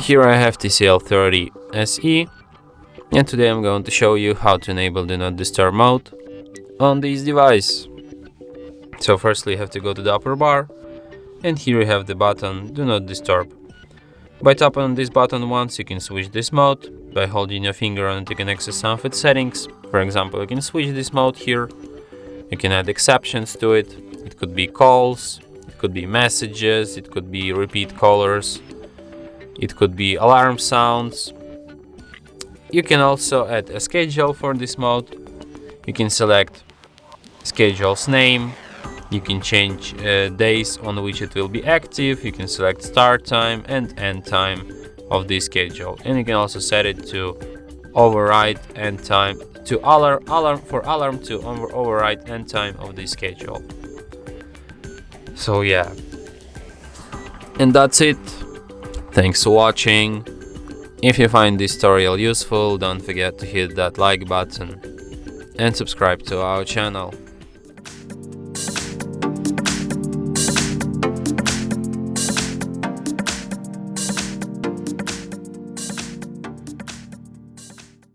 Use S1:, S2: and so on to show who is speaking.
S1: Here I have TCL 30 SE, and today I'm going to show you how to enable Do Not Disturb mode on this device. So firstly you have to go to the upper bar, and here you have the button Do Not Disturb. By tapping on this button once, you can switch this mode. By holding your finger on it, you can access some of its settings. For example, you can switch this mode here. You can add exceptions to it. It could be calls, it could be messages, it could be repeat callers, it could be alarm sounds. You can also add a schedule for this mode. You can select schedule's name. You can change days on which it will be active. You can select start time and end time of this schedule, and you can also set it to override end time to alarm to override end time of this schedule. So yeah, and that's it. Thanks for watching. If you find this tutorial useful, don't forget to hit that like button and subscribe to our channel.